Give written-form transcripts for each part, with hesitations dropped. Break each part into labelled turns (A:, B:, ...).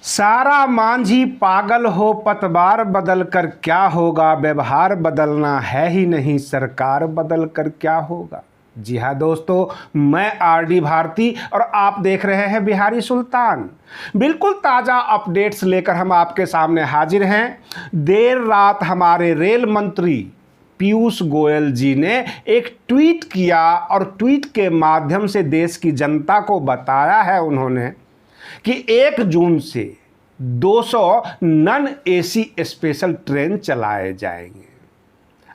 A: सारा मांझी पागल हो, पतवार बदल कर क्या होगा, व्यवहार बदलना है ही नहीं, सरकार बदल कर क्या होगा। जी हाँ दोस्तों, मैं आरडी भारती और आप देख रहे हैं बिहारी सुल्तान। बिल्कुल ताज़ा अपडेट्स लेकर हम आपके सामने हाजिर हैं। देर रात हमारे रेल मंत्री पीयूष गोयल जी ने एक ट्वीट किया और ट्वीट के माध्यम से देश की जनता को बताया है उन्होंने कि 1 जून से 200 नॉन एसी स्पेशल ट्रेन चलाए जाएंगे।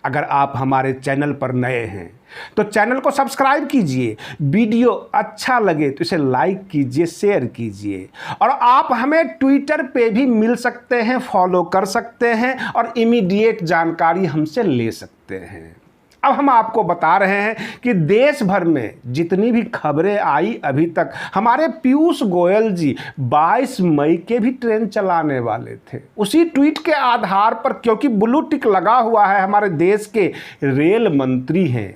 A: अगर आप हमारे चैनल पर नए हैं तो चैनल को सब्सक्राइब कीजिए, वीडियो अच्छा लगे तो इसे लाइक कीजिए, शेयर कीजिए और आप हमें ट्विटर पे भी मिल सकते हैं, फॉलो कर सकते हैं और इमीडिएट जानकारी हमसे ले सकते हैं। अब हम आपको बता रहे हैं कि देश भर में जितनी भी खबरें आई अभी तक, हमारे पीयूष गोयल जी 22 मई के भी ट्रेन चलाने वाले थे। उसी ट्वीट के आधार पर, क्योंकि ब्लू टिक लगा हुआ है, हमारे देश के रेल मंत्री हैं,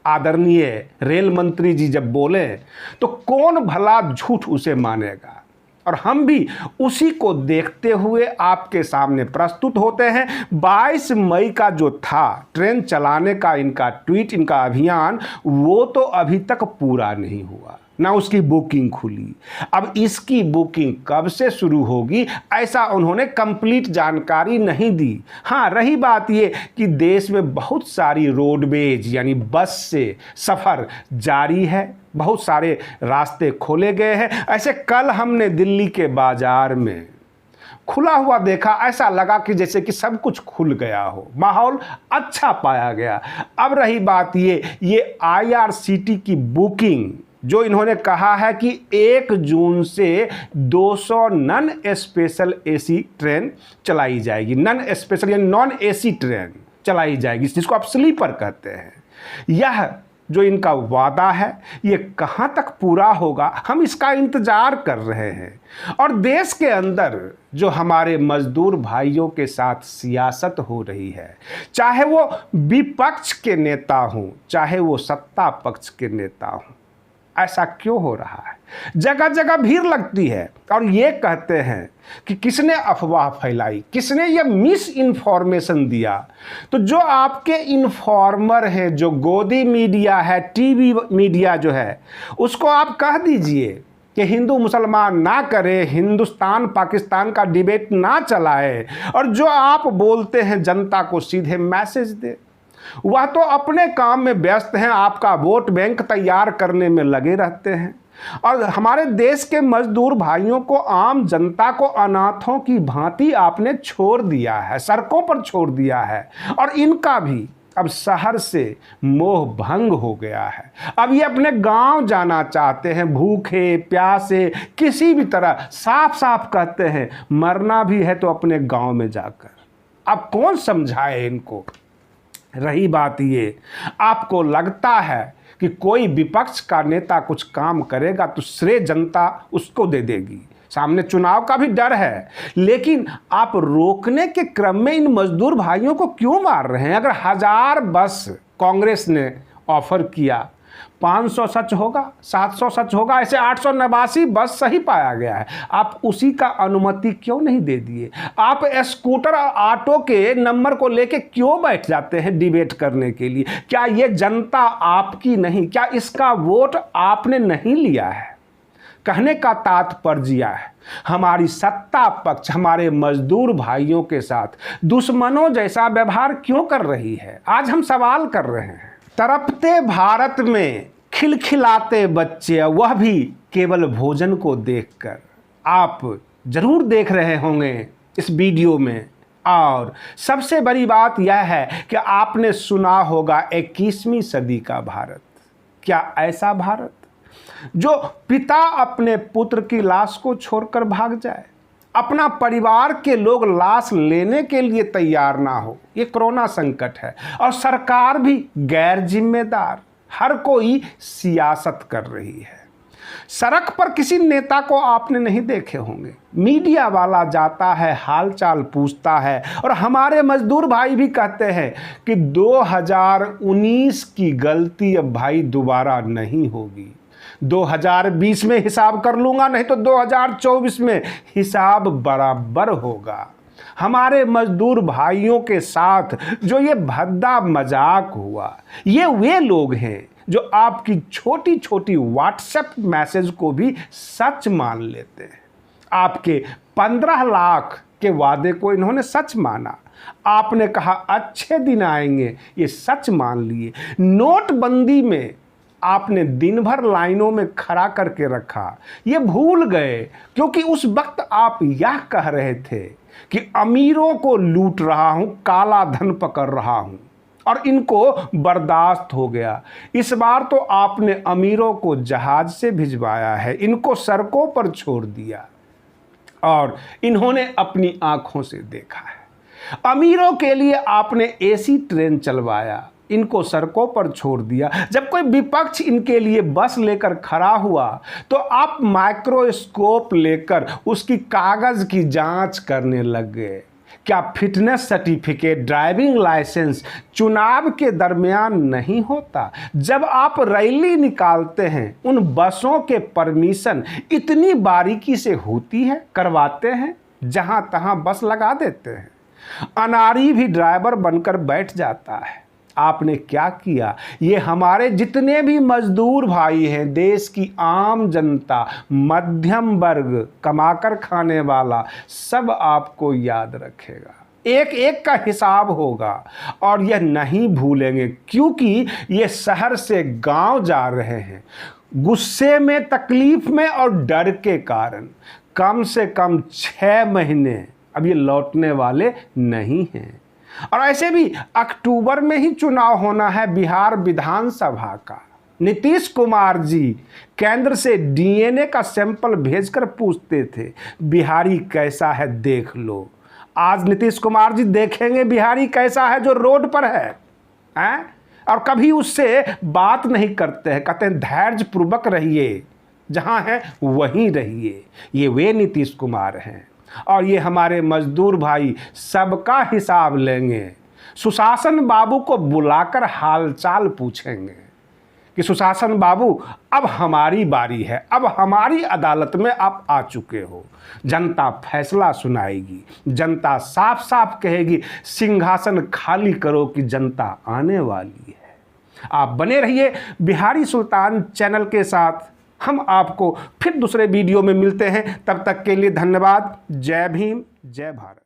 A: आदरणीय रेल मंत्री जी जब बोले तो कौन भला झूठ उसे मानेगा। और हम भी उसी को देखते हुए आपके सामने प्रस्तुत होते हैं। 22 मई का जो था ट्रेन चलाने का इनका ट्वीट, इनका अभियान, वो तो अभी तक पूरा नहीं हुआ, ना उसकी बुकिंग खुली। अब इसकी बुकिंग कब से शुरू होगी, ऐसा उन्होंने कंप्लीट जानकारी नहीं दी। हाँ, रही बात ये कि देश में बहुत सारी रोडवेज यानी बस से सफ़र जारी है, बहुत सारे रास्ते खोले गए हैं। ऐसे कल हमने दिल्ली के बाजार में खुला हुआ देखा, ऐसा लगा कि जैसे कि सब कुछ खुल गया हो, माहौल अच्छा पाया गया। अब रही बात ये IRCT की बुकिंग, जो इन्होंने कहा है कि 1 जून से 200 नॉन स्पेशल एसी ट्रेन चलाई जाएगी, नॉन स्पेशल यानी नॉन एसी ट्रेन चलाई जाएगी, जिसको आप स्लीपर कहते हैं। यह जो इनका वादा है ये कहाँ तक पूरा होगा, हम इसका इंतजार कर रहे हैं। और देश के अंदर जो हमारे मजदूर भाइयों के साथ सियासत हो रही है, चाहे वो विपक्ष के नेता हों, चाहे वो सत्ता पक्ष के नेता हों, ऐसा क्यों हो रहा है? जगह जगह भीड़ लगती है और ये कहते हैं कि किसने अफवाह फैलाई, किसने ये मिस इन्फॉर्मेशन दिया। तो जो आपके इन्फॉर्मर हैं, जो गोदी मीडिया है, टीवी मीडिया जो है, उसको आप कह दीजिए कि हिंदू मुसलमान ना करे, हिंदुस्तान पाकिस्तान का डिबेट ना चलाए, और जो आप बोलते हैं जनता को सीधे मैसेज दे। वह तो अपने काम में व्यस्त हैं, आपका वोट बैंक तैयार करने में लगे रहते हैं और हमारे देश के मजदूर भाइयों को, आम जनता को अनाथों की भांति आपने छोड़ दिया है, सड़कों पर छोड़ दिया है। और इनका भी अब शहर से मोह भंग हो गया है। अब ये अपने गांव जाना चाहते हैं, भूखे प्यासे, किसी भी तरह। साफ साफ कहते हैं मरना भी है तो अपने गांव में जाकर। अब कौन समझाए इनको? रही बात ये, आपको लगता है कि कोई विपक्ष का नेता कुछ काम करेगा तो श्रेय जनता उसको दे देगी, सामने चुनाव का भी डर है, लेकिन आप रोकने के क्रम में इन मजदूर भाइयों को क्यों मार रहे हैं? अगर 1000 बस कांग्रेस ने ऑफर किया, 500 सच होगा, 700 सच होगा, ऐसे 889 बस सही पाया गया है, आप उसी का अनुमति क्यों नहीं दे दिए? आप स्कूटर और ऑटो के नंबर को लेके क्यों बैठ जाते हैं डिबेट करने के लिए? क्या ये जनता आपकी नहीं? क्या इसका वोट आपने नहीं लिया है? कहने का तात्पर्य है, हमारी सत्ता पक्ष हमारे मजदूर भाइयों के साथ दुश्मनों जैसा व्यवहार क्यों कर रही है? आज हम सवाल कर रहे हैं। तड़पते भारत में खिलखिलाते बच्चे, वह भी केवल भोजन को देखकर। आप जरूर देख रहे होंगे इस वीडियो में। और सबसे बड़ी बात यह है कि आपने सुना होगा 21वीं सदी का भारत। क्या ऐसा भारत जो पिता अपने पुत्र की लाश को छोड़कर भाग जाए, अपना परिवार के लोग लाश लेने के लिए तैयार ना हो? ये कोरोना संकट है और सरकार भी गैर जिम्मेदार, हर कोई सियासत कर रही है। सड़क पर किसी नेता को आपने नहीं देखे होंगे, मीडिया वाला जाता है, हालचाल पूछता है, और हमारे मजदूर भाई भी कहते हैं कि 2019 की गलती अब भाई दोबारा नहीं होगी। 2020 में हिसाब कर लूंगा, नहीं तो 2024 में हिसाब बराबर होगा। हमारे मजदूर भाइयों के साथ जो ये भद्दा मजाक हुआ, ये वे लोग हैं जो आपकी छोटी छोटी व्हाट्सएप मैसेज को भी सच मान लेते हैं। आपके 15 लाख के वादे को इन्होंने सच माना। आपने कहा अच्छे दिन आएंगे, ये सच मान लिए। नोटबंदी में आपने दिन भर लाइनों में खड़ा करके रखा, ये भूल गए, क्योंकि उस वक्त आप यह कह रहे थे कि अमीरों को लूट रहा हूं, काला धन पकड़ रहा हूं, और इनको बर्दाश्त हो गया। इस बार तो आपने अमीरों को जहाज से भिजवाया है, इनको सड़कों पर छोड़ दिया और इन्होंने अपनी आंखों से देखा है। अमीरों के लिए आपने एसी ट्रेन चलवाया, इनको सड़कों पर छोड़ दिया। जब कोई विपक्ष इनके लिए बस लेकर खड़ा हुआ तो आप माइक्रोस्कोप लेकर उसकी कागज की जांच करने लग गए। क्या फिटनेस सर्टिफिकेट, ड्राइविंग लाइसेंस चुनाव के दरमियान नहीं होता? जब आप रैली निकालते हैं, उन बसों के परमिशन इतनी बारीकी से होती है, करवाते हैं, जहां तहां बस लगा देते हैं। अनारी भी ड्राइवर बनकर बैठ जाता है। आपने क्या किया? ये हमारे जितने भी मजदूर भाई हैं, देश की आम जनता, मध्यम वर्ग, कमाकर खाने वाला, सब आपको याद रखेगा। एक एक का हिसाब होगा और यह नहीं भूलेंगे, क्योंकि ये शहर से गांव जा रहे हैं गुस्से में, तकलीफ में और डर के कारण। कम से कम 6 महीने अब ये लौटने वाले नहीं हैं। और ऐसे भी अक्टूबर में ही चुनाव होना है बिहार विधानसभा का। नीतीश कुमार जी केंद्र से डीएनए का सैंपल भेजकर पूछते थे, बिहारी कैसा है देख लो। आज नीतीश कुमार जी देखेंगे बिहारी कैसा है जो रोड पर है, हैं? और कभी उससे बात नहीं करते हैं, कहते हैं धैर्य पूर्वक रहिए, जहां है वहीं रहिए। ये वे नीतीश कुमार हैं और ये हमारे मजदूर भाई सबका हिसाब लेंगे। सुशासन बाबू को बुलाकर हालचाल पूछेंगे कि सुशासन बाबू, अब हमारी बारी है, अब हमारी अदालत में आप आ चुके हो। जनता फैसला सुनाएगी, जनता साफ साफ कहेगी सिंहासन खाली करो कि जनता आने वाली है। आप बने रहिए बिहारी सुल्तान चैनल के साथ। हम आपको फिर दूसरे वीडियो में मिलते हैं, तब तक के लिए धन्यवाद। जय भीम, जय भारत।